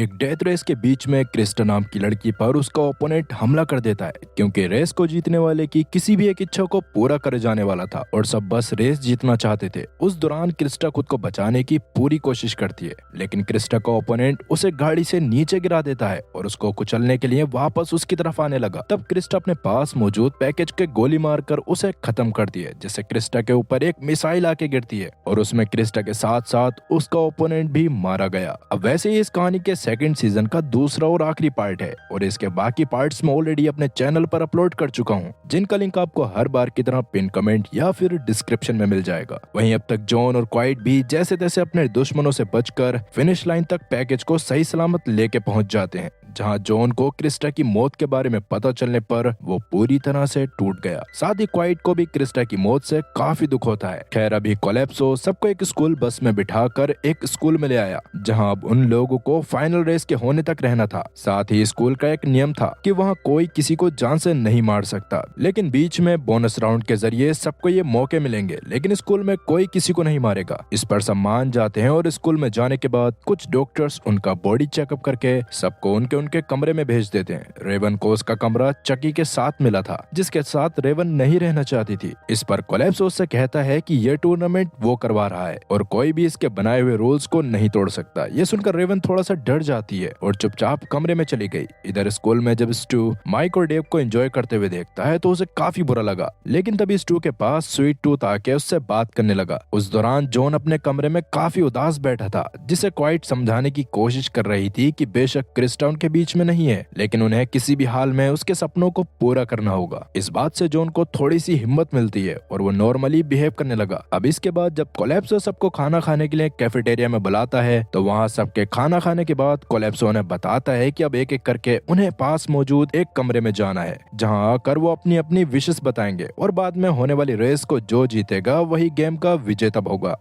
एक death race के बीच में क्रिस्टा नाम की लड़की पर उसका ओपोनेंट हमला कर देता है क्योंकि रेस को जीतने वाले की किसी भी एक इच्छा को पूरा करे जाने वाला था और सब बस रेस जीतना चाहते थे। उस दौरान क्रिस्टा खुद को बचाने की पूरी कोशिश करती है, लेकिन क्रिस्टा का ओपोनेंट उसे गाड़ी से नीचे गिरा देता है और उसको कुचलने के लिए वापस उसकी तरफ आने लगा। तब क्रिस्टा अपने पास मौजूद पैकेज के गोली मारकर उसे खत्म करती है, जिससे क्रिस्टा के ऊपर एक मिसाइल आके गिरती है और उसमें क्रिस्टा के साथ साथ उसका ओपोनेंट भी मारा गया। अब वैसे ही इस कहानी के सेकंड सीजन का दूसरा और आखिरी पार्ट है और इसके बाकी पार्ट्स मैं ऑलरेडी अपने चैनल पर अपलोड कर चुका हूँ, जिनका लिंक आपको हर बार की तरह पिन कमेंट या फिर डिस्क्रिप्शन में मिल जाएगा। वहीं अब तक जॉन और क्वाइट भी जैसे तैसे अपने दुश्मनों से बचकर फिनिश लाइन तक पैकेज को सही सलामत लेके पहुंच जाते हैं, जहां जॉन को क्रिस्टा की मौत के बारे में पता चलने पर वो पूरी तरह से टूट गया। साथ ही क्वाइट को भी क्रिस्टा की मौत से काफी दुख होता है। खैर अभी कोलैप्सो सबको एक स्कूल बस में बिठाकर एक स्कूल में ले आया, जहां अब उन लोगों को फाइनल रेस के होने तक रहना था। साथ ही स्कूल का एक नियम था कि वहां कोई किसी को जान से नहीं मार सकता, लेकिन बीच में बोनस राउंड के जरिए सबको ये मौके मिलेंगे, लेकिन स्कूल में कोई किसी को नहीं मारेगा। इस पर सब मान जाते हैं और स्कूल में जाने के बाद कुछ डॉक्टर्स उनका बॉडी चेकअप करके सबको उनके कमरे में भेज देते हैं। रेवन को उसका कमरा चकी के साथ मिला था, जिसके साथ रेवन नहीं रहना चाहती थी। इस पर कोलैप्सो उससे कहता है कि यह टूर्नामेंट वो करवा रहा है और कोई भी इसके बनाए हुए रूल्स को नहीं तोड़ सकता। ये सुनकर रेवन थोड़ा सा डर जाती है और चुपचाप कमरे में चली गई। इधर स्कूल में जब स्टू माइक और डेव को एंजॉय करते हुए देखता है तो उसे काफी बुरा लगा, लेकिन तभी स्टू के पास स्वीट टूथ आके उससे बात करने लगा। उस दौरान जॉन अपने कमरे में काफी उदास बैठा था, जिसे क्वाइट समझाने की कोशिश कर रही थी कि बेशक क्रिस्टा उनके बीच में नहीं है, लेकिन उन्हें किसी भी हाल में उसके सपनों को पूरा करना होगा। इस बात से जॉन को थोड़ी सी हिम्मत मिलती है और वो नॉर्मली बिहेव करने लगा। अब इसके बाद जब कोलैप्सो सबको खाना खाने के लिए कैफेटेरिया में बुलाता है तो वहाँ सबके खाना खाने के बाद कोलैप्सो उन्हें बताता है कि अब एक एक करके उन्हें पास मौजूद एक कमरे में जाना है, जहाँ आकर वो अपनी अपनी विशेस बताएंगे और बाद में होने वाली रेस को जो जीतेगा वही गेम का विजेता होगा।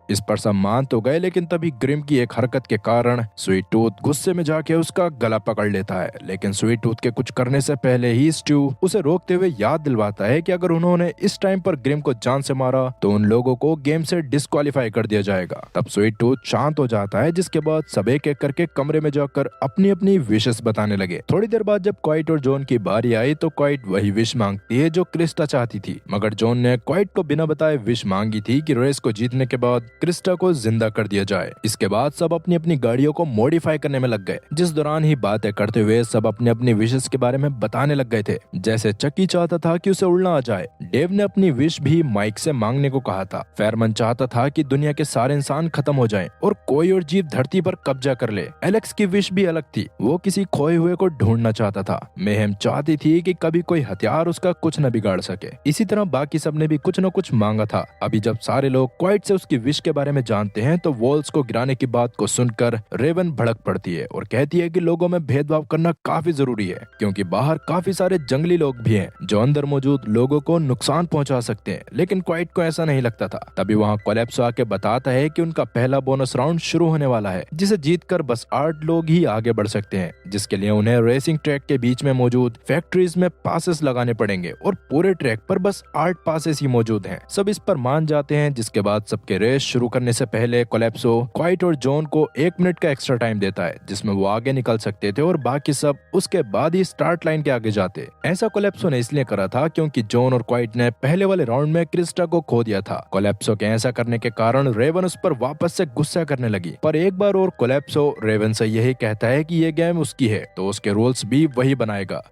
इस पर सब मान तो गए, लेकिन तभी ग्रिम की एक हरकत के कारण स्वीट टूथ गुस्से में जाके उसका गला पकड़ लेता है। लेकिन स्वीट टूथ के कुछ करने से पहले ही स्टू उसे रोकते हुए याद दिलवाता है कि अगर उन्होंने इस टाइम पर ग्रिम को जान से मारा तो उन लोगों को गेम से डिस्क्वालीफाई कर दिया जाएगा। तब स्वीट टूथ शांत हो जाता है, जिसके बाद सब एक एक करके कमरे में जाकर अपनी अपनी विशेस बताने लगे। थोड़ी देर बाद जब क्वाइट और जॉन की बारी आई तो क्वाइट वही विश मांगती है जो क्रिस्टा चाहती थी, मगर जॉन ने क्वाइट को बिना बताए विश मांगी थी कि रेस को जीतने के बाद क्रिस्टा को जिंदा कर दिया जाए। इसके बाद सब अपनी अपनी गाड़ियों को मॉडिफाई करने में लग गए, जिस दौरान ही बातें करते हुए सब अपने अपनी विशेस के बारे में बताने लग गए थे। जैसे चक्की चाहता था कि उसे उड़ना आ जाए, डेव ने अपनी विश भी माइक से मांगने को कहा था। फेरमन चाहता था कि दुनिया के सारे इंसान खत्म हो जाएं और कोई और जीव धरती पर कब्जा कर ले। एलेक्स की विश भी अलग थी, वो किसी खोए हुए को ढूंढना चाहता था। मेहम चाहती थी कि कभी कोई हथियार उसका कुछ न बिगाड़ सके। इसी तरह बाकी सब ने भी कुछ न कुछ मांगा था। अभी जब सारे लोग क्वाइट से उसकी विश के बारे में जानते हैं तो वॉल्स को गिराने की बात को सुनकर रेवन भड़क पड़ती है और कहती है कि लोगों में भेदभाव करना काफी जरूरी है, क्योंकि बाहर काफी सारे जंगली लोग भी हैं जो अंदर मौजूद लोगों को नुकसान पहुंचा सकते हैं। लेकिन क्वाइट को ऐसा नहीं लगता था। तभी वहां कोलैप्सो आके बताता है कि उनका पहला बोनस राउंड शुरू होने वाला है, जिसे जीतकर बस 8 लोग ही आगे बढ़ सकते हैं, जिसके लिए उन्हें रेसिंग ट्रैक के बीच में मौजूद फैक्ट्रीज में पासेस लगाने पड़ेंगे और पूरे ट्रैक पर बस 8 पासेस ही मौजूद हैं। सब इस पर मान जाते हैं, जिसके बाद सबके रेस शुरू करने से पहले कोलैप्सो क्वाइट और जॉन को 1 मिनट का एक्स्ट्रा टाइम देता है, जिसमें वो आगे निकल सकते थे और बाकी सब उसके बाद ही स्टार्ट लाइन के आगे जाते। ऐसा कोलैप्सो ने इसलिए करा था क्योंकि जॉन और क्वाइट ने पहले वाले राउंड में क्रिस्टा को खो दिया था। कोलैप्सो के ऐसा करने के कारण रेवन उस पर वापस से गुस्सा करने लगी, पर एक बार और कोलैप्सो रेवन से यही कहता है कि ये गेम उसकी है तो उसके रूल्स भी वही बनाएगा।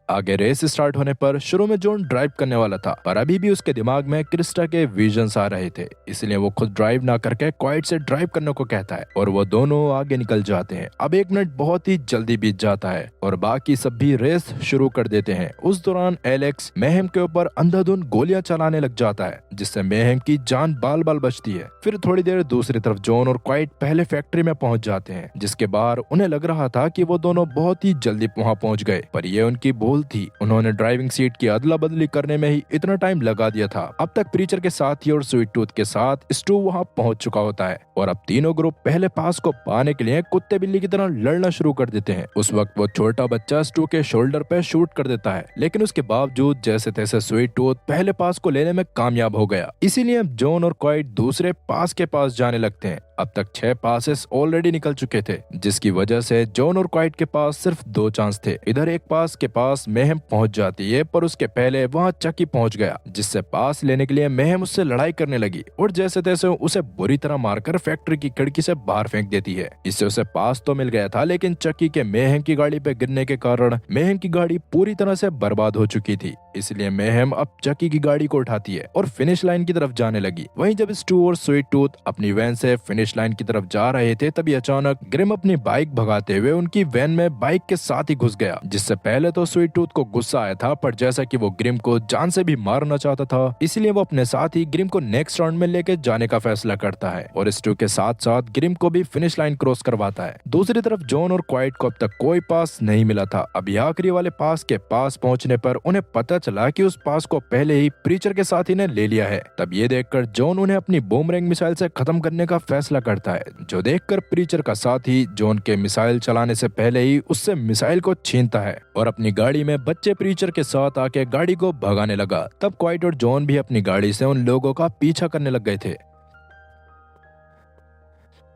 आगे रेस स्टार्ट होने पर शुरू में जॉन ड्राइव करने वाला था, पर अभी भी उसके दिमाग में क्रिस्टा के विजन्स आ रहे थे, इसलिए वो खुद ड्राइव ना करके क्वाइट से ड्राइव करने को कहता है और वो दोनों आगे निकल जाते हैं। अब 1 मिनट बहुत ही जल्दी बीत जाता है और बाकी सब भी रेस शुरू कर देते हैं। उस दौरान एलेक्स मेहम के ऊपर अंधाधुंध गोलियां चलाने लग जाता है, जिससे मेहम की जान बाल बाल बचती है। फिर थोड़ी देर दूसरी तरफ जॉन और क्वाइट पहले फैक्ट्री में पहुंच जाते हैं, जिसके बाहर उन्हें लग रहा था कि वो दोनों बहुत ही जल्दी वहां पहुंच गए, पर ये उनकी भूल थी। उन्होंने ड्राइविंग सीट की अदला बदली करने में ही इतना टाइम लगा दिया था। अब तक प्रीचर के साथी और स्वीट टूथ के साथ स्टू वहां पहुंच चुका होता है और अब तीनों ग्रुप पहले पास को पाने के लिए कुत्ते बिल्ली की तरह लड़ना शुरू कर देते हैं। उस वक्त वो छोटा बच्चा स्टू के शोल्डर पे शूट कर देता है, लेकिन उसके बावजूद जैसे तैसे स्वीट टूथ पहले पास को लेने में कामयाब हो गया। इसीलिए अब जॉन और क्वाइट दूसरे पास के पास जाने लगते हैं। अब तक 6 पासेस ऑलरेडी निकल चुके थे, जिसकी वजह से जॉन और क्वाइट के पास सिर्फ 2 चांस थे। इधर एक पास के पास मेहम पहुंच जाती है, पर उसके पहले वहां चकी पहुंच गया, जिससे पास लेने के लिए मेहम उससे लड़ाई करने लगी और जैसे तैसे उसे बुरी तरह मारकर फैक्ट्री की खिड़की से बाहर फेंक देती है। इससे उसे पास तो मिल गया था, लेकिन चक्की के मेहम की गाड़ी पे गिरने के कारण मेहम की गाड़ी पूरी तरह से बर्बाद हो चुकी थी। इसलिए मेहम अब चक्की की गाड़ी को उठाती है और फिनिश लाइन की तरफ जाने लगी। वहीं जब स्टू और स्वीट टूथ अपनी वैन से फिनिश लाइन की तरफ जा रहे थे, तभी अचानक ग्रिम अपनी बाइक भगाते हुए उनकी वैन में बाइक के साथ ही घुस गया, जिससे पहले तो स्वीट टूथ को गुस्सा आया था, पर जैसा कि वो ग्रिम को जान से भी मारना चाहता था, इसलिए वो अपने साथ ही ग्रिम को नेक्स्ट राउंड में लेके जाने का फैसला करता है और स्टू के साथ साथ ग्रिम को भी फिनिश लाइन क्रॉस करवाता है। दूसरी तरफ जॉन और क्वाइट को अब तक कोई पास नहीं मिला था। अभी आखिरी वाले पास के पास पहुंचने पर उन्हें पता चला कि उस पास को पहले ही प्रीचर के साथ ही ने ले लिया है। तब ये देखकर जॉन उन्हें अपनी बूमरैंग मिसाइल से खत्म करने का फैसला करता है, जो देखकर प्रीचर का साथी जॉन के मिसाइल चलाने से पहले ही उससे मिसाइल को छीनता है और अपनी गाड़ी में बच्चे प्रीचर के साथ आके गाड़ी को भगाने लगा। तब क्वाइट और जॉन भी अपनी गाड़ी से उन लोगों का पीछा करने लग गए थे।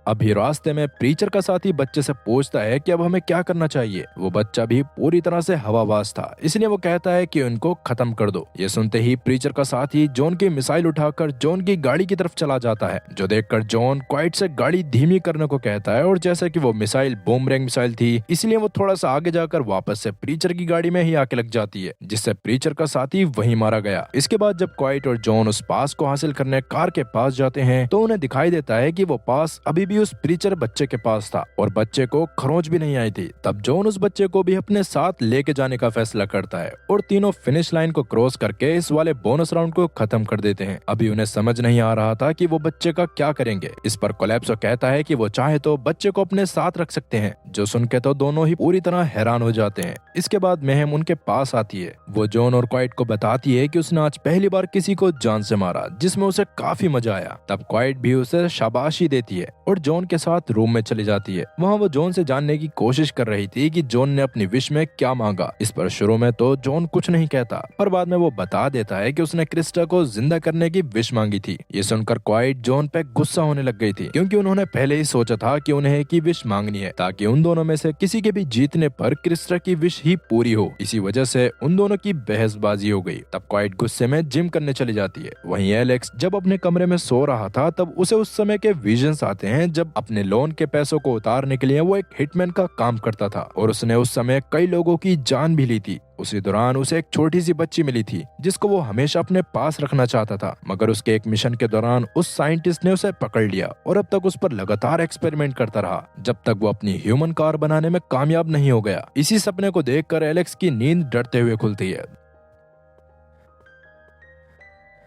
अभी रास्ते में प्रीचर का साथी बच्चे से पूछता है कि अब हमें क्या करना चाहिए। वो बच्चा भी पूरी तरह से हवाबाज था, इसलिए वो कहता है कि उनको खत्म कर दो। ये सुनते ही प्रीचर का साथी जॉन की मिसाइल उठाकर जॉन की गाड़ी की तरफ चला जाता है, जो देखकर जॉन क्वाइट से गाड़ी धीमी करने को कहता है और जैसे कि वो मिसाइल बूमरैंग मिसाइल थी, इसलिए वो थोड़ा सा आगे जाकर वापस से प्रीचर की गाड़ी में ही आके लग जाती है, जिससे प्रीचर का साथी वहीं मारा गया। इसके बाद जब क्वाइट और जॉन उस पास को हासिल करने कार के पास जाते हैं, तो उन्हें दिखाई देता है कि वो पास अभी भी उस प्रीचर बच्चे के पास था और बच्चे को खरोंच भी नहीं आई थी। तब जॉन उस बच्चे को भी अपने साथ लेके जाने का फैसला करता है और तीनों फिनिश लाइन को क्रॉस करके इस वाले बोनस राउंड को खत्म कर देते हैं। अभी उन्हें समझ नहीं आ रहा था कि वो बच्चे का क्या करेंगे। इस पर कोलैप्सो कहता है कि वो चाहे तो बच्चे को अपने साथ रख सकते हैं, जो सुन के तो दोनों ही पूरी तरह हैरान हो जाते हैं। इसके बाद मेहम उनके पास आती है। वो जॉन और क्वाइट को बताती है कि उसने आज पहली बार किसी को जान से मारा, जिसमें उसे काफी मजा आया। तब क्वाइट भी उसे शाबाशी देती है और जॉन के साथ रूम में चली जाती है। वहाँ वो जॉन से जानने की कोशिश कर रही थी कि जॉन ने अपनी विश में क्या मांगा। इस पर शुरू में तो जॉन कुछ नहीं कहता, पर बाद में वो बता देता है कि उसने क्रिस्टा को जिंदा करने की विश मांगी थी। ये सुनकर क्वाइट जॉन पे गुस्सा होने लग गई थी, क्योंकि उन्होंने पहले ही सोचा था कि उन्हें एक ही विश मांगनी है, ताकि उन दोनों में से किसी के भी जीतने पर क्रिस्टा की विश ही पूरी हो। इसी वजह से उन दोनों की बहसबाजी हो गई। तब क्वाइट गुस्से में जिम करने चली जाती है। वहीं एलेक्स जब अपने कमरे में सो रहा था, तब उसे उस समय के विजन्स आते हैं जब अपने लोन के पैसों को उतारने के लिए वो एक हिटमैन का काम करता था और उसने उस समय कई लोगों की जान भी ली थी। उसी दौरान उसे एक छोटी सी बच्ची मिली थी, जिसको वो हमेशा अपने पास रखना चाहता था, मगर उसके एक मिशन के दौरान उस साइंटिस्ट ने उसे पकड़ लिया और अब तक उस पर लगातार एक्सपेरिमेंट करता रहा, जब तक वो अपनी ह्यूमन कार बनाने में कामयाब नहीं हो गया। इसी सपने को देखकर एलेक्स की नींद डरते हुए खुलती है।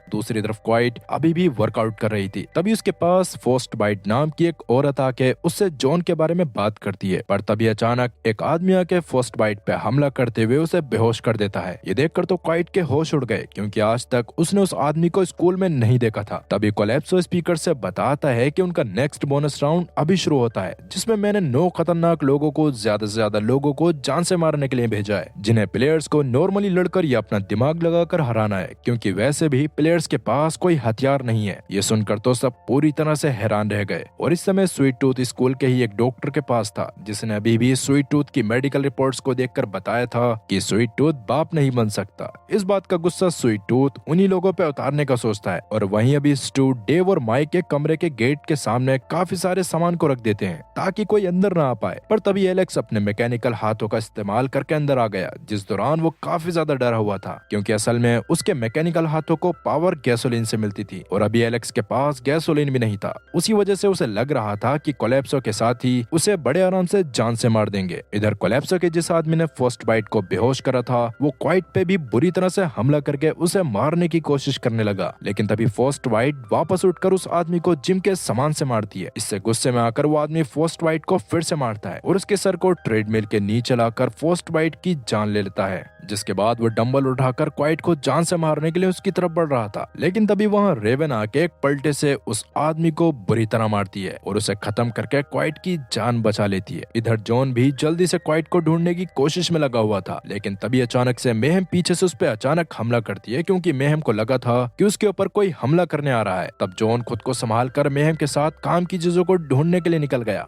दूसरी तरफ क्वाइट अभी भी वर्कआउट कर रही थी। तभी उसके पास फोस्ट बाइट नाम की एक औरत आके उससे जॉन के बारे में बात करती है, पर तभी अचानक एक आदमी आके फोस्ट बाइट पे हमला करते हुए उसे बेहोश कर देता है। ये देखकर तो क्वाइट के होश उड़ गए, क्योंकि आज तक उसने उस आदमी को स्कूल में नहीं देखा था। तभी कोलैप्सो स्पीकर से बताता है कि उनका नेक्स्ट बोनस राउंड अभी शुरू होता है, जिसमें मैंने 9 खतरनाक लोगों को ज्यादा से ज्यादा लोगों को जान से मारने के लिए भेजा है, जिन्हें प्लेयर्स को नॉर्मली लड़कर या अपना दिमाग लगाकर हराना है, क्योंकि वैसे भी प्लेयर्स के पास कोई हथियार नहीं है। ये सुनकर तो सब पूरी तरह से हैरान रह गए और इस समय स्वीट टूथ स्कूल के ही एक डॉक्टर के पास था, जिसने अभी भी स्वीट टूथ की मेडिकल रिपोर्ट्स को देखकर बताया था कि स्वीट टूथ बाप नहीं बन सकता। इस बात का गुस्सा स्वीट टूथ उन्हीं लोगों पे उतारने का सोचता है और वहीं अभी स्टू डेव और माइक के कमरे के गेट के सामने काफी सारे सामान को रख देते हैं ताकि कोई अंदर ना आ पाए। पर तभी एलेक्स अपने मैकेनिकल हाथों का इस्तेमाल करके अंदर आ गया, जिस दौरान वो काफी ज्यादा डरा हुआ था, क्योंकि असल में उसके मैकेनिकल हाथों को पावर गैसोलीन से मिलती थी और अभी एलेक्स के पास गैसोलीन भी नहीं था। उसी वजह से उसे लग रहा था कि कोलैप्सो के साथ ही उसे बड़े आराम से जान से मार देंगे। इधर कोलैप्सो के जिस आदमी ने फर्स्ट बाइट को बेहोश करा था, वो क्वाइट पे भी बुरी तरह से हमला करके उसे मारने की कोशिश करने लगा, लेकिन तभी फर्स्ट बाइट वापस उठकर उस आदमी को जिम के सामान से मारती है। इससे गुस्से में आकर वो आदमी फर्स्ट बाइट को फिर से मारता है और उसके सर को ट्रेडमिल के नीचे लाकर फर्स्ट बाइट की जान ले लेता है, जिसके बाद वो डंबल उठाकर क्वाइट को जान से मारने के लिए उसकी तरफ बढ़ रहा था। था। लेकिन तभी वहाँ रेवन आके एक पलटे से उस आदमी को बुरी तरह मारती है और उसे खत्म करके क्वाइट की जान बचा लेती है। इधर जॉन भी जल्दी से क्वाइट को ढूंढने की कोशिश में लगा हुआ था, लेकिन तभी अचानक से मेहम पीछे से उस पर अचानक हमला करती है, क्योंकि मेहम को लगा था कि उसके ऊपर कोई हमला करने आ रहा है। तब जॉन खुद को संभाल कर मेहम के साथ काम की चीजों को ढूंढने के लिए निकल गया,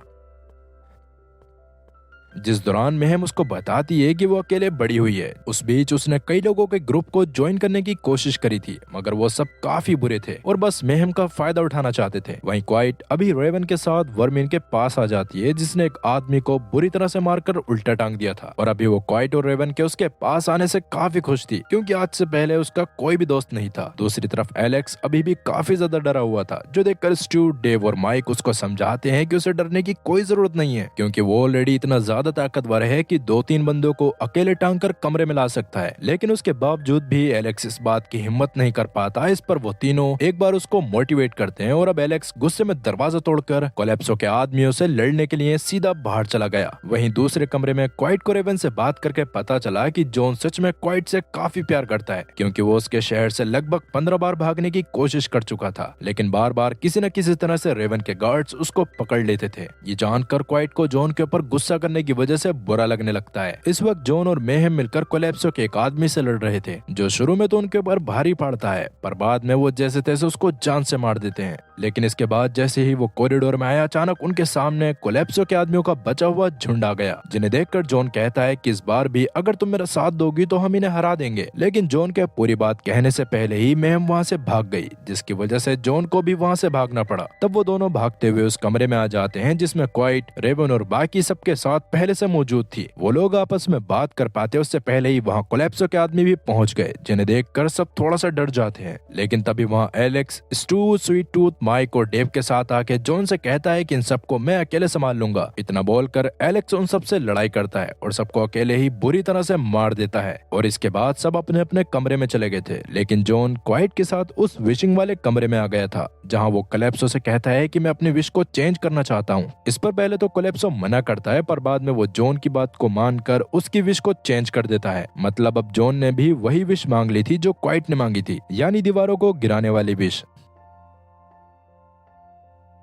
जिस दौरान मेहम उसको बताती है कि वो अकेले बड़ी हुई है। उस बीच उसने कई लोगों के ग्रुप को ज्वाइन करने की कोशिश करी थी, मगर वो सब काफी बुरे थे और बस मेहम का फायदा उठाना चाहते थे। वहीं क्वाइट अभी रेवन के साथ वर्मिन के पास आ जाती है, जिसने एक आदमी को बुरी तरह से मारकर उल्टा टांग दिया था। और अभी वो क्वाइट और रेवन के उसके पास आने से काफी खुश थी, क्योंकि आज से पहले उसका कोई भी दोस्त नहीं था। दूसरी तरफ एलेक्स अभी भी काफी ज्यादा डरा हुआ था, जो देखकर स्टू, डेव और माइक उसको समझाते हैं कि उसे डरने की कोई जरूरत नहीं है, क्योंकि वो ऑलरेडी इतना ज्यादा ताकतवर है कि 2-3 बंदों को अकेले टांग कर कमरे में ला सकता है। लेकिन उसके बावजूद भी एलेक्स इस बात की हिम्मत नहीं कर पाता। इस पर वो तीनों एक बार उसको मोटिवेट करते हैं और अब एलेक्स गुस्से में दरवाजा तोड़कर कोलेप्सो के आदमियों से लड़ने के लिए सीधा बाहर चला गया। वहीं दूसरे कमरे में क्वाइट को रेवन से बात करके पता चला कि जॉन सच में क्वाइट से काफी प्यार करता है, क्योंकि वो उसके शहर से लगभग 15 बार भागने की कोशिश कर चुका था, लेकिन बार बार किसी न किसी तरह से रेवन के गार्ड्स उसको पकड़ लेते थे। ये जानकर क्वाइट को जॉन के ऊपर गुस्सा करने की वजह से बुरा लगने लगता है। इस वक्त जॉन और मेहम मिलकर कोलेप्सो के एक आदमी से लड़ रहे थे, जो शुरू में तो उनके ऊपर भारी पड़ता है, पर बाद में वो जैसे तैसे उसको जान से मार देते हैं। लेकिन इसके बाद जैसे ही वो कॉरिडोर में आया, अचानक उनके सामने कोलेप्सो के आदमियों का बचा हुआ झुंड आ गया, जिन्हें देखकर जॉन कहता है कि इस बार भी अगर तुम मेरा साथ दोगी तो हम इन्हें हरा देंगे। लेकिन जॉन के पूरी बात कहने से पहले ही मेहम वहाँ से भाग गई, जिसकी वजह से जॉन को भी वहाँ से भागना पड़ा। तब वो दोनों भागते हुए उस कमरे में आ जाते हैं, जिसमें क्वाइट, रेवन और बाकी सबके साथ पहले से मौजूद थी। वो लोग आपस में बात कर पाते उससे पहले ही वहाँ कोलेप्सो के आदमी भी पहुंच गए, जिन्हें देखकर सब थोड़ा सा डर जाते हैं। लेकिन तभी वहाँ Alex, Stu, sweet tooth, Mike और डेव के साथ आके जॉन से कहता है कि इन सबको मैं अकेले संभाल लूंगा। इतना बोलकर एलेक्स उन सब से लड़ाई करता है और सबको अकेले ही बुरी तरह से मार देता है। और इसके बाद सब अपने अपने कमरे में चले गए थे, लेकिन जॉन क्वाइट के साथ उस विशिंग वाले कमरे में आ गया था, जहाँ वो कोलेप्सो से कहता है कि मैं अपनी विश को चेंज करना चाहता हूँ। इस पर पहले तो कोलेप्सो मना करता है, पर बाद में वो जॉन की बात को मानकर उसकी विश को चेंज कर देता है। मतलब अब जॉन ने भी वही विश मांग ली थी जो क्वाइट ने मांगी थी, यानी दीवारों को गिराने वाली विश।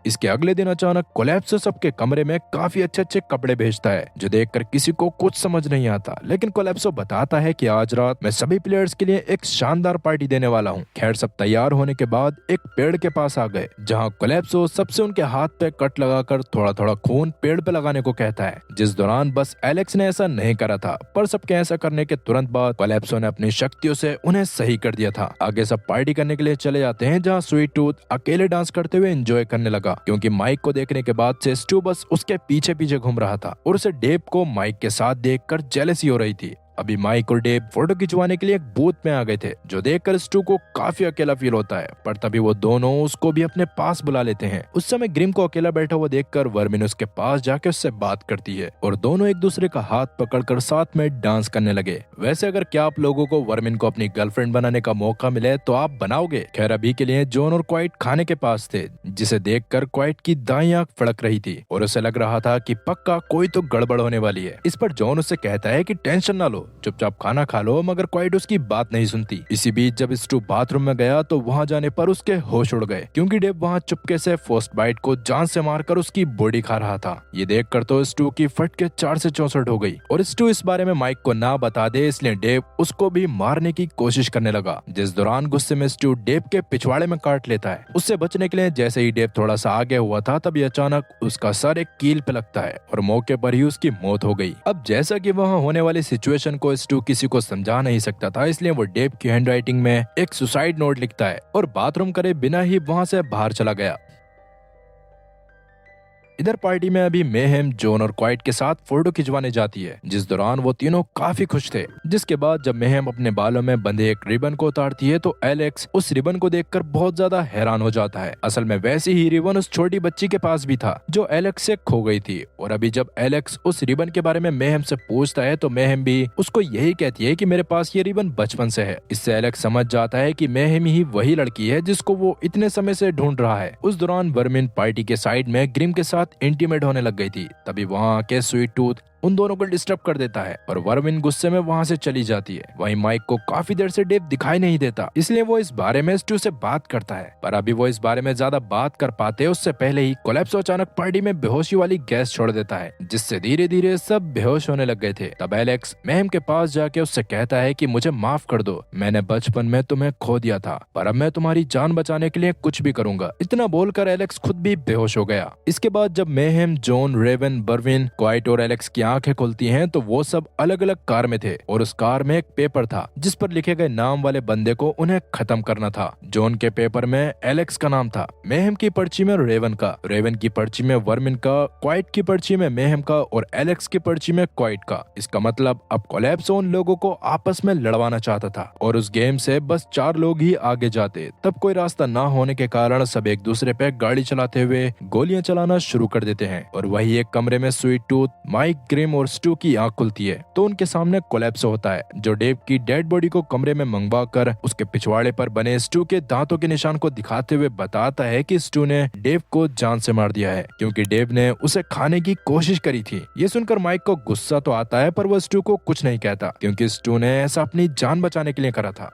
इसके अगले दिन अचानक कोलेप्सो सबके कमरे में काफी अच्छे अच्छे कपड़े भेजता है, जो देखकर किसी को कुछ समझ नहीं आता। लेकिन कोलेप्सो बताता है कि आज रात मैं सभी प्लेयर्स के लिए एक शानदार पार्टी देने वाला हूँ। खैर सब तैयार होने के बाद एक पेड़ के पास आ गए, जहाँ कोलेप्सो सबसे उनके हाथ पे कट लगाकर थोड़ा थोड़ा खून पेड़ पे लगाने को कहता है, जिस दौरान बस एलेक्स ने ऐसा नहीं करा था, पर सबके ऐसा करने के तुरंत बाद कोलेप्सो ने अपनी शक्तियों से उन्हें सही कर दिया था। आगे सब पार्टी करने के लिए चले जाते हैं, जहाँ स्वीट टूथ अकेले डांस करते हुए एंजॉय करने लगा, क्योंकि माइक को देखने के बाद से स्टू बस उसके पीछे पीछे घूम रहा था और उसे डेव को माइक के साथ देखकर जेलसी हो रही थी। अभी माइक और डेव फोटो खिंचवाने के लिए एक बूथ में आ गए थे, जो देखकर स्टू को काफी अकेला फील होता है, पर तभी वो दोनों उसको भी अपने पास बुला लेते हैं। उस समय ग्रिम को अकेला बैठा हुआ देखकर वर्मिन उसके पास जाके उससे बात करती है और दोनों एक दूसरे का हाथ पकड़कर साथ में डांस करने लगे। वैसे अगर क्या आप लोगों को वर्मिन को अपनी गर्लफ्रेंड बनाने का मौका मिले तो आप बनाओगे? खैर अभी के लिए जॉन और क्वाइट खाने के पास थे, जिसे देखकर क्वाइट की दाईं आंख फड़क रही थी और उसे लग रहा था कि पक्का कोई तो गड़बड़ होने वाली है। इस पर जॉन उससे कहता है कि टेंशन ना लो, चुपचाप खाना खा लो, मगर क्वाइट उसकी बात नहीं सुनती। इसी बीच जब स्टू बाथरूम में गया तो वहां जाने पर उसके होश उड़ गए, क्योंकि डेव वहां चुपके से फर्स्ट बाइट को जान से मारकर उसकी बॉडी खा रहा था। ये देखकर तो स्टू की फट के 4 से 64 हो गई और स्टू इस बारे में माइक को ना बता दे, इसलिए डेव उसको भी मारने की कोशिश करने लगा, जिस दौरान गुस्से में स्टू डेव के पिछवाड़े में काट लेता है। उससे बचने के लिए जैसे ही डेव थोड़ा सा आगे हुआ था, तभी अचानक उसका सर एक कील पे लगता है और मौके पर ही उसकी मौत हो गई। अब जैसा कि वहां होने वाली सिचुएशन को स्टू किसी को समझा नहीं सकता था, इसलिए वो डेव की हैंडराइटिंग में एक सुसाइड नोट लिखता है और बाथरूम करे बिना ही वहां से बाहर चला गया। इधर पार्टी में अभी मेहम जॉन और क्वाइट के साथ फोटो खिंचवाने जाती है, जिस दौरान वो तीनों काफी खुश थे। जिसके बाद जब मेहम अपने बालों में बंधे एक रिबन को उतारती है तो एलेक्स उस रिबन को देखकर बहुत ज्यादा हैरान हो जाता है। असल में वैसी ही रिबन उस छोटी बच्ची के पास भी था जो एलेक्स से खो गई थी। और अभी जब एलेक्स उस रिबन के बारे में मेहम से पूछता है तो मेहम भी उसको यही कहती है कि मेरे पास ये रिबन बचपन से है। इससे एलेक्स समझ जाता है कि मेहम ही वही लड़की है जिसको वो इतने समय से ढूंढ रहा है। उस दौरान वर्मिन पार्टी के साइड में ग्रिम के साथ इंटीमेट होने लग गई थी। तभी वहाँ आके स्वीट टूथ उन दोनों को डिस्टर्ब कर देता है और वर्मिन गुस्से में वहाँ से चली जाती है। वहीं माइक को काफी देर से डेव दिखाई नहीं देता, इसलिए वो इस बारे में स्टू से बात करता है, पर अभी वो इस बारे में ज्यादा बात कर पाते उससे पहले ही कोलैप्सो अचानक पार्टी में बेहोशी वाली गैस छोड़ देता है, जिससे धीरे धीरे सब बेहोश होने लग गए थे। तब एलेक्स मैम के पास जाके उससे कहता है कि मुझे माफ कर दो, मैंने बचपन में तुम्हें खो दिया था, पर अब मैं तुम्हारी जान बचाने के लिए कुछ भी करूंगा। इतना बोलकर एलेक्स खुद भी बेहोश हो गया। इसके बाद जब मेहम, जॉन, रेवन, बर्विन, क्वाइट और एलेक्स की आंखें खुलती हैं तो वो सब अलग अलग कार में थे और उस कार में एक पेपर था जिस पर लिखे गए नाम वाले बंदे को उन्हें खत्म करना था। जॉन के पेपर में एलेक्स का नाम था, मेहम की पर्ची में रेवन का, रेवन की पर्ची में वर्मिन का, क्वाइट की पर्ची में मेहम का और एलेक्स की पर्ची में क्वाइट का। इसका मतलब अब कोलैप्सो उन लोगों को आपस में लड़वाना चाहता था और उस गेम से बस 4 लोग ही आगे जाते। तब कोई रास्ता ना होने के कारण सब एक दूसरे पे गाड़ी चलाते हुए गोलियां चलाना शुरू कर देते हैं और वही एक कमरे में स्वीट टूथ, माइक, ग्रिम और स्टू की आंख खुलती है तो उनके सामने कोलैप्सो होता है, जो डेव की डेड बॉडी को कमरे में मंगवा कर उसके पिछवाड़े पर बने स्टू के दांतों के निशान को दिखाते हुए बताता है कि स्टू ने डेव को जान से मार दिया है क्योंकि डेव ने उसे खाने की कोशिश करी थी। ये सुनकर माइक को गुस्सा तो आता है पर वो स्टू को कुछ नहीं कहता क्योंकि स्टू ने ऐसा अपनी जान बचाने के लिए करा था।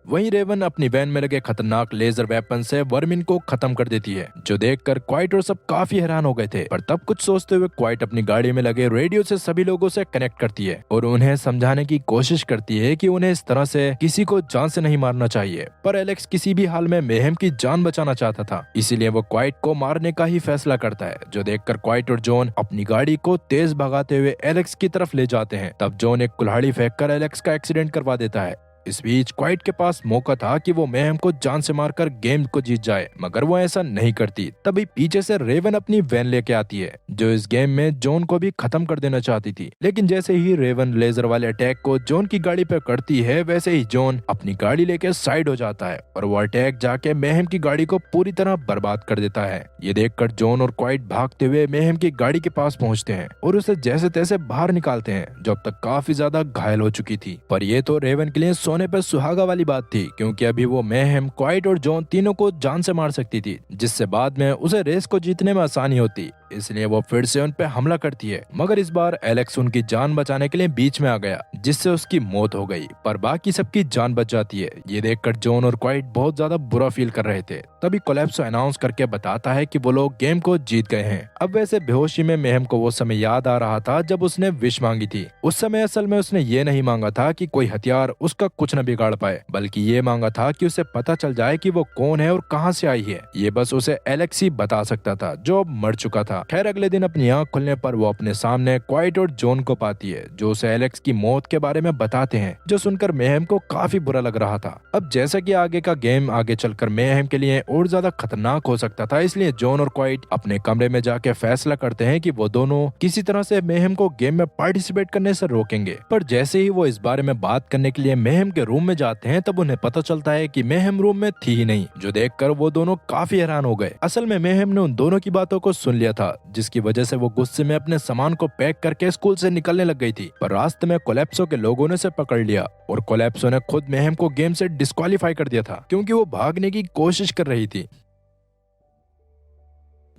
वहीं रेवन अपनी वैन में लगे खतरनाक लेजर वेपन से वर्मिन को खत्म कर देती है, जो देखकर क्वाइट और सब काफी हैरान हो गए थे। पर तब कुछ सोचते हुए क्वाइट अपनी गाड़ी में लगे रेडियो से सभी लोगों से कनेक्ट करती है और उन्हें समझाने की कोशिश करती है कि उन्हें इस तरह से किसी को जान से नहीं मारना चाहिए। पर एलेक्स किसी भी हाल में मेहम की जान बचाना चाहता था, इसीलिए वो क्वाइट को मारने का ही फैसला करता है, जो देखकर क्वाइट और जॉन अपनी गाड़ी को तेज भगाते हुए एलेक्स की तरफ ले जाते हैं। तब जॉन एक कुल्हाड़ी फेंककर एलेक्स का एक्सीडेंट करवा देता है। इस बीच क्वाइट के पास मौका था कि वो मेहम को जान से मारकर गेम को जीत जाए, मगर वो ऐसा नहीं करती। तभी पीछे से रेवन अपनी वैन लेके आती है, जो इस गेम में जॉन को भी खत्म कर देना चाहती थी। लेकिन जैसे ही रेवन लेजर वाले अटैक को जॉन की गाड़ी पे करती है, वैसे ही जॉन अपनी गाड़ी लेके साइड हो जाता है और वो अटैक जाके मेहम की गाड़ी को पूरी तरह बर्बाद कर देता है। ये देखकर जॉन और क्वाइट भागते हुए मेहम की गाड़ी के पास पहुंचते हैं और उसे जैसे तैसे बाहर निकालते हैं, जो अब तक काफी ज्यादा घायल हो चुकी थी। पर ये तो रेवन के लिए सोने पर सुहागा वाली बात थी, क्योंकि अभी वो मेहम, क्वाइट और जॉन तीनों को जान से मार सकती थी, जिससे बाद में उसे रेस को जीतने में आसानी होती। इसलिए वो फिर से उन पे हमला करती है, मगर इस बार एलेक्स उनकी जान बचाने के लिए बीच में आ गया, जिससे उसकी मौत हो गई। पर बाकी सबकी जान बच जाती है। ये देखकर जॉन और क्वाइट बहुत ज्यादा बुरा फील कर रहे थे। तभी कोलैप्सो अनाउंस करके बताता है कि वो लोग गेम को जीत गए हैं। अब वैसे बेहोशी में मेहम को वो समय याद आ रहा था जब उसने विश मांगी थी। उस समय असल में उसने ये नहीं मांगा था कि कोई हथियार उसका कुछ न बिगाड़ पाए, बल्कि ये मांगा था कि उसे पता चल जाए कि वो कौन है और कहाँ से आई है। ये बस उसे एलेक्स ही बता सकता था, जो अब मर चुका था। खैर, अगले दिन अपनी आंख खुलने पर वो अपने सामने क्वाइट और जॉन को पाती है, जो उसे एलेक्स की मौत के बारे में बताते हैं, जो सुनकर मेहम को काफी बुरा लग रहा था। अब जैसा कि आगे का गेम आगे चलकर मेहम के लिए और ज्यादा खतरनाक हो सकता था, इसलिए जॉन और क्वाइट अपने कमरे में जाके फैसला करते हैं कि वो दोनों किसी तरह से मेहम को गेम में पार्टिसिपेट करने से रोकेंगे। पर जैसे ही वो इस बारे में बात करने के लिए मेहम के रूम में जाते हैं, तब उन्हें पता चलता है कि मेहम रूम में थी ही नहीं, जो देखकर वो दोनों काफी हैरान हो गए। असल में मेहम ने उन दोनों की बातों को सुन लिया था, जिसकी वजह से वो गुस्से में अपने सामान को पैक करके स्कूल से निकलने लग गई थी। पर रास्ते में कोलैप्सो के लोगों ने उसे पकड़ लिया और कोलैप्सो ने खुद मेहम को गेम से डिस्क्वालीफाई कर दिया था, क्योंकि वो भागने की कोशिश कर रही थी।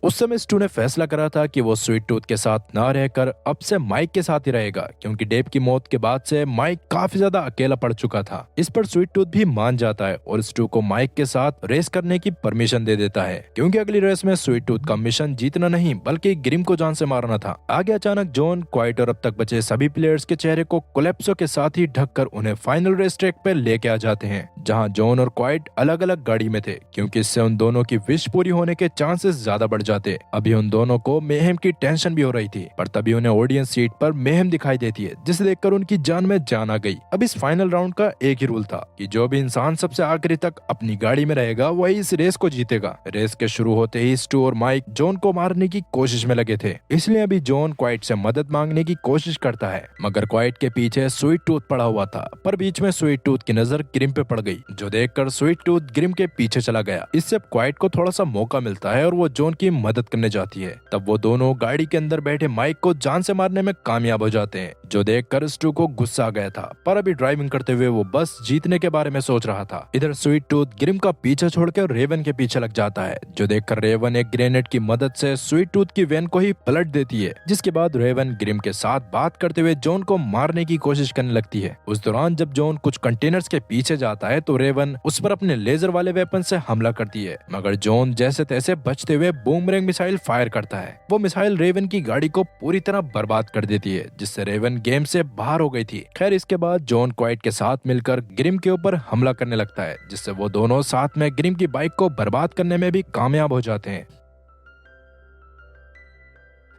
उस समय स्टू ने फैसला करा था कि वो स्वीट टूथ के साथ ना रहकर अब से माइक के साथ ही रहेगा, क्योंकि डेव की मौत के बाद से माइक काफी ज्यादा अकेला पड़ चुका था। इस पर स्वीट टूथ भी मान जाता है और स्टू को माइक के साथ रेस करने की परमिशन दे देता है, क्योंकि अगली रेस में स्वीट टूथ का मिशन जीतना नहीं बल्कि ग्रिम को जान से मारना था। आगे अचानक जॉन, क्वाइट और अब तक बचे सभी प्लेयर्स के चेहरे को कोलैप्सो के साथ ही ढककर उन्हें फाइनल रेस ट्रैक पे लेके आ जाते हैं, जहाँ जॉन और क्वाइट अलग अलग गाड़ी में थे, क्योंकि इससे उन दोनों की विश पूरी होने के चांसेस ज्यादा बढ़ जाते। अभी उन दोनों को मेहम की टेंशन भी हो रही थी, पर तभी उन्हें ऑडियंस सीट पर मेहम दिखाई देती है, जिसे देखकर उनकी जान में जान आ गई। अब इस फाइनल राउंड का एक ही रूल था कि जो भी इंसान सबसे आखिरी तक अपनी गाड़ी में रहेगा वही इस रेस को जीतेगा। रेस के शुरू होते ही स्टू और माइक जॉन को मारने की कोशिश में लगे थे, इसलिए अभी जॉन क्वाइट से मदद मांगने की कोशिश करता है, मगर क्वाइट के पीछे स्वीट टूथ पड़ा हुआ था। पर बीच में स्वीट टूथ की नजर ग्रिम पे पड़ गई, जो देखकर स्वीट टूथ ग्रिम के पीछे चला गया। इससे क्वाइट को थोड़ा सा मौका मिलता है और वो जॉन की मदद करने जाती है। तब वो दोनों गाड़ी के अंदर बैठे माइक को जान से मारने में कामयाब हो जाते हैं, जो देखकर स्टू को गुस्सा आ गया था, पर अभी ड्राइविंग करते हुए वो बस जीतने के बारे में सोच रहा था। इधर स्वीट टूथ ग्रिम का पीछा छोड़कर रेवन के पीछे लग जाता है, जो देखकर रेवन एक ग्रेनेड की मदद से स्वीट टूथ की वैन को ही पलट देती है। जिसके बाद रेवन ग्रिम के साथ बात करते हुए जॉन को मारने की कोशिश करने लगती है। उस दौरान जब जॉन कुछ कंटेनर्स के पीछे जाता है तो रेवन उस पर अपने लेजर वाले वेपन से हमला करती है, मगर जॉन जैसे तैसे बचते हुए बूमरैंग मिसाइल फायर करता है। वो मिसाइल रेवन की गाड़ी को पूरी तरह बर्बाद कर देती है, जिससे रेवन गेम से बाहर हो गई थी। खैर, इसके बाद जॉन क्वाइट के साथ मिलकर ग्रिम के ऊपर हमला करने लगता है, जिससे वो दोनों साथ में ग्रिम की बाइक को बर्बाद करने में भी कामयाब हो जाते हैं।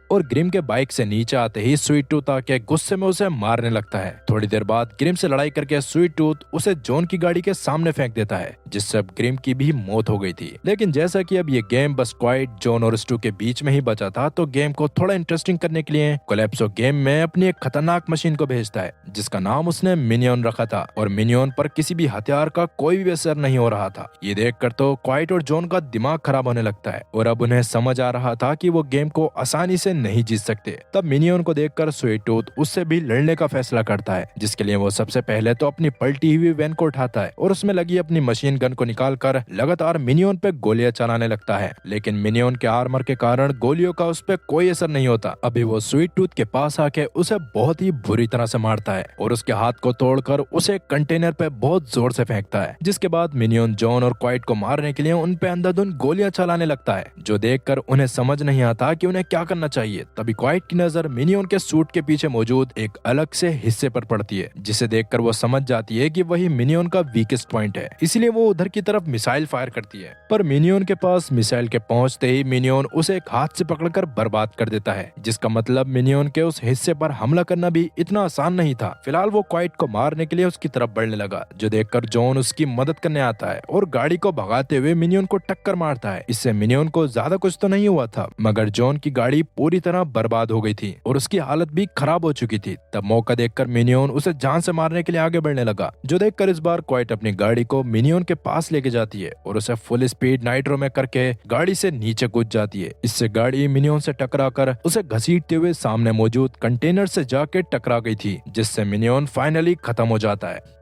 और ग्रिम के बाइक से नीचे आते ही स्वीट टूथ आके गुस्से में उसे मारने लगता है। थोड़ी देर बाद ग्रिम से लड़ाई करके स्वीट टूथ उसे जॉन की गाड़ी के सामने फेंक देता है, जिससे अब ग्रिम की भी मौत हो गई थी। लेकिन जैसा कि अब ये गेम बस क्वाइट, जॉन और स्टू के बीच में ही बचा था, तो गेम को थोड़ा इंटरेस्टिंग करने के लिए कोलैप्सो गेम में अपनी एक खतरनाक मशीन को भेजता है, जिसका नाम उसने मिनियन रखा था। और मिनियन पर किसी भी हथियार का कोई भी असर नहीं हो रहा था। ये देखकर तो क्वाइट और जॉन का दिमाग खराब होने लगता है, और अब उन्हें समझ आ रहा था कि वो गेम को आसानी से नहीं जीत सकते। तब मिनियन को देखकर स्वीट टूथ उससे भी लड़ने का फैसला करता है, जिसके लिए वो सबसे पहले तो अपनी पलटी हुई वैन को उठाता है और उसमें लगी अपनी मशीन गन को निकालकर लगातार मिनियन पे गोलियां चलाने लगता है। लेकिन मिनियन के आर्मर के कारण गोलियों का उस पे कोई असर नहीं होता। अभी वो स्वीट टूथ के पास आके उसे बहुत ही बुरी तरह से मारता है और उसके हाथ को तोड़कर उसे कंटेनर पे बहुत जोर से फेंकता है। जिसके बाद मिनियन जॉन और क्वाइट को मारने के लिए उन पे अंधाधुंध गोलियां चलाने लगता है, जो देखकर उन्हें समझ नहीं आता कि उन्हें क्या करना चाहिए। तभी क्वाइट की नजर मिनियन के सूट के पीछे मौजूद एक अलग से हिस्से पर पड़ती है, जिसे देखकर वो समझ जाती है कि वही मिनियन का वीकेस्ट पॉइंट है। इसलिए वो उधर की तरफ मिसाइल फायर करती है, पर मिनियन के पास मिसाइल के पहुंचते ही मिनियन उसे एक हाथ से पकड़कर बर्बाद कर देता है, जिसका मतलब मिनियन के उस हिस्से पर हमला करना भी इतना आसान नहीं था। फिलहाल वो क्वाइट को मारने के लिए उसकी तरफ बढ़ने लगा, जो देखकर जॉन उसकी मदद करने आता है और गाड़ी को भगाते हुए मिनियन को टक्कर मारता है। इससे मिनियन को ज्यादा कुछ तो नहीं हुआ था, मगर जॉन की गाड़ी पूरी तरह बर्बाद हो गई थी और उसकी हालत भी खराब हो चुकी थी। तब मौका देखकर मिनियन उसे जान से मारने के लिए आगे बढ़ने लगा, जो देखकर इस बार क्वाइट अपनी गाड़ी को मिनियन के पास लेके जाती है और उसे फुल स्पीड नाइट्रो में करके गाड़ी से नीचे कूद जाती है। इससे गाड़ी मिनियन से टकराकर उसे घसीटते हुए सामने मौजूद कंटेनर से जाके टकरा गई थी, जिससे मिनियन फाइनली खत्म हो जाता है।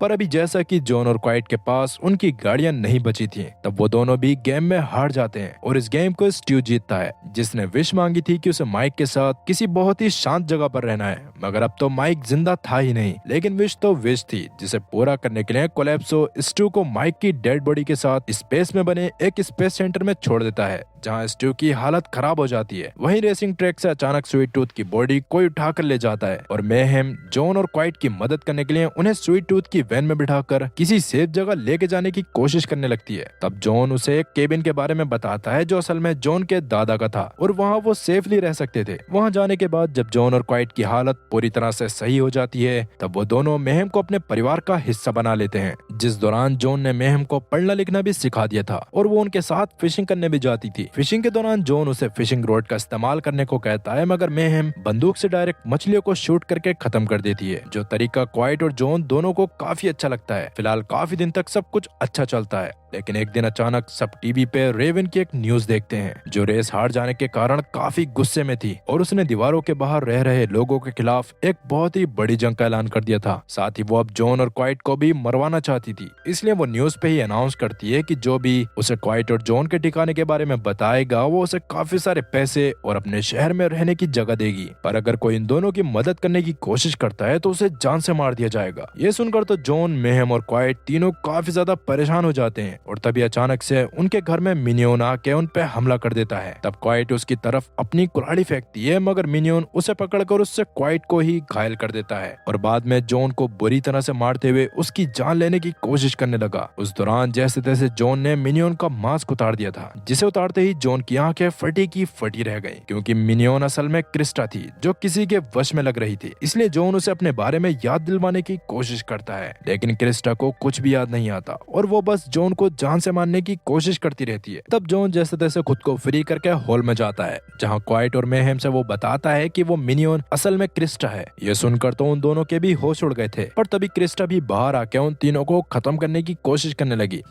पर अभी जैसा कि जॉन और क्वाइट के पास उनकी गाड़ियां नहीं बची थी, तब वो दोनों भी गेम में हार जाते हैं और इस गेम को स्ट्यू जीतता है, जिसने विश मांगी थी कि उसे माइक के साथ किसी बहुत ही शांत जगह पर रहना है। मगर अब तो माइक जिंदा था ही नहीं, लेकिन विश तो विश थी, जिसे पूरा करने के लिए कोलैप्सो स्ट्यू को माइक की डेड बॉडी के साथ स्पेस में बने एक स्पेस सेंटर में छोड़ देता है, जहां स्ट्यू की हालत खराब हो जाती है। वहीं रेसिंग ट्रैक से अचानक स्वीट टूथ की बॉडी कोई उठाकर ले जाता है और मेहम जॉन और क्वाइट की मदद करने के लिए उन्हें स्वीट टूथ की वैन में बिठाकर किसी सेफ जगह लेके जाने की कोशिश करने लगती है। तब जॉन उसे एक केबिन के बारे में बताता है, जो असल में जॉन के दादा का था और वहाँ वो सेफली रह सकते थे। वहाँ जाने के बाद जब जॉन और क्वाइट की हालत पूरी तरह से सही हो जाती है, तब वो दोनों मेहम को अपने परिवार का हिस्सा बना लेते हैं। जिस दौरान जॉन ने मेहम को पढ़ना लिखना भी सिखा दिया था और वो उनके साथ फिशिंग करने भी जाती थी। फिशिंग के दौरान जॉन उसे फिशिंग रोड का इस्तेमाल करने को कहता है, मगर मेहम बंदूक से डायरेक्ट मछलियों को शूट करके खत्म कर देती है, जो तरीका क्वाइट और जॉन दोनों को काफी अच्छा लगता है। फिलहाल काफी दिन तक सब कुछ अच्छा चलता है, लेकिन एक दिन अचानक सब टीवी पे रेवन की एक न्यूज देखते हैं, जो रेस हार जाने के कारण काफी गुस्से में थी और उसने दीवारों के बाहर रह रहे लोगों के खिलाफ एक बहुत ही बड़ी जंग का ऐलान कर दिया था। साथ ही वो अब जॉन और क्वाइट को भी मरवाना चाहती थी, इसलिए वो न्यूज पे ही अनाउंस करती है कि जो भी उसे क्वाइट और जॉन के ठिकाने के बारे में बताएगा, वो उसे काफी सारे पैसे और अपने शहर में रहने की जगह देगी, पर अगर कोई इन दोनों की मदद करने की कोशिश करता है तो उसे जान से मार दिया जाएगा। ये सुनकर तो जॉन, मेहम और क्वाइट तीनों काफी ज्यादा परेशान हो जाते हैं और तभी अचानक से उनके घर में मिनियन आके उन पे हमला कर देता है। तब क्वाइट उसकी तरफ अपनी कुल्हाड़ी फेंकती है, मगर मिनियन उसे पकड़कर उससे क्वाइट को ही घायल कर देता है और बाद में जॉन को बुरी तरह से मारते हुए उसकी जान लेने की कोशिश करने लगा। उस दौरान जैसे तैसे जॉन ने मिनियन का मास्क उतार दिया था, जिसे उतारते ही जॉन की आंखें फटी की फटी रह गई, क्योंकि मिनियन असल में क्रिस्टा थी, जो किसी के वश में लग रही थी। इसलिए जॉन उसे अपने बारे में याद दिलवाने की कोशिश करता है, लेकिन क्रिस्टा को कुछ भी याद नहीं आता और वो बस जॉन को जान से मारने की कोशिश करती रहती है। तब जॉन जैसे तैसे खुद को फ्री करके हॉल में जाता है, जहां क्वाइट और मेहम से वो बताता है कि वो मिनियन असल में क्रिस्टा है। ये सुनकर तो उन दोनों के भी होश उड़ गए थे, पर तभी क्रिस्टा भी बाहर आके उन तीनों को खत्म करने की कोशिश करने लगी।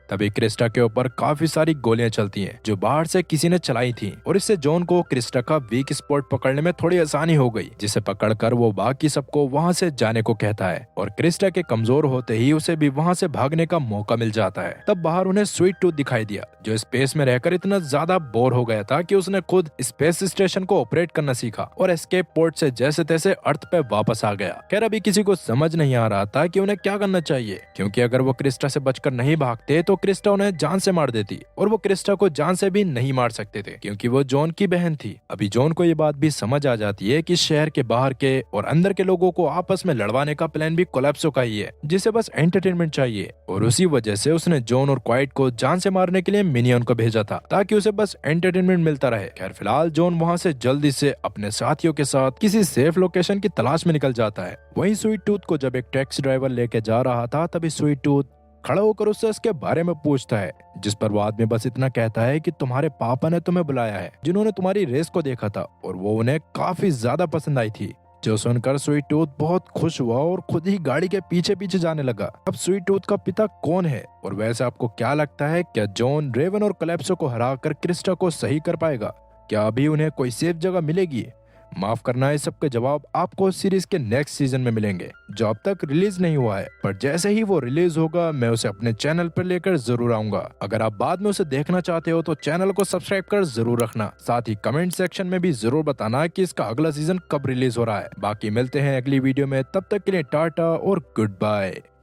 तभी क्रिस्टा के ऊपर काफी सारी गोलियां चलती हैं जो बाहर से किसी ने चलाई थी और इससे जॉन को क्रिस्टा का वीक स्पॉट पकड़ने में थोड़ी आसानी हो गई, जिसे पकड़कर वो बाकी सबको वहां से जाने को कहता है और क्रिस्टा के कमजोर होते ही उसे भी वहां से भागने का मौका मिल जाता है। तब बाहर उन्हें स्वीट टूथ दिखाई दिया जो स्पेस में रहकर इतना ज्यादा बोर हो गया था कि उसने खुद स्पेस स्टेशन को ऑपरेट करना सीखा और एस्केप पोर्ट से जैसे तैसे अर्थ पे वापस आ गया। खैर अभी किसी को समझ नहीं आ रहा था कि उन्हें क्या करना चाहिए, क्योंकि अगर वो क्रिस्टा से बचकर नहीं भागते तो क्रिस्टा उन्हें जान से मार देती और वो क्रिस्टा को जान से भी नहीं मार सकते थे क्योंकि वो जॉन की बहन थी। अभी जॉन को ये बात भी समझ आ जाती है कि शहर के बाहर के और अंदर के लोगों को आपस में लड़वाने का प्लान भी कोलैप्सो का ही है, जिसे बस एंटरटेनमेंट चाहिए, और उसी वजह से उसने जॉन और क्वाइट को जान से मारने के लिए मिनियन को भेजा था ताकि उसे बस एंटरटेनमेंट मिलता रहे। खैर फिलहाल जॉन वहां से जल्दी से अपने साथियों के साथ किसी सेफ लोकेशन की तलाश में निकल जाता है। वहीं स्वीट टूथ को जब एक टैक्सी ड्राइवर लेके जा रहा था तभी स्वीट टूथ खड़ा होकर उससे इसके बारे में पूछता है, जिस पर वो आदमी बस इतना कहता है कि तुम्हारे पापा ने तुम्हें बुलाया है, जिन्होंने तुम्हारी रेस को देखा था और वो उन्हें काफी ज्यादा पसंद आई थी। जो सुनकर स्वीट टूथ बहुत खुश हुआ और खुद ही गाड़ी के पीछे पीछे जाने लगा। अब स्वीट टूथ का पिता कौन है और वैसे आपको क्या लगता है, क्या जॉन रेवन और कलेप्सो को हराकर क्रिस्टा को सही कर पाएगा? क्या अभी उन्हें कोई सेफ जगह मिलेगी? माफ करना, इस सब के जवाब आपको सीरीज के नेक्स्ट सीजन में मिलेंगे जो अब तक रिलीज नहीं हुआ है, पर जैसे ही वो रिलीज होगा मैं उसे अपने चैनल पर लेकर जरूर आऊंगा। अगर आप बाद में उसे देखना चाहते हो तो चैनल को सब्सक्राइब कर जरूर रखना, साथ ही कमेंट सेक्शन में भी जरूर बताना कि इसका अगला सीजन कब रिलीज हो रहा है। बाकी मिलते हैं अगली वीडियो में, तब तक के लिए टाटा और गुड बाय।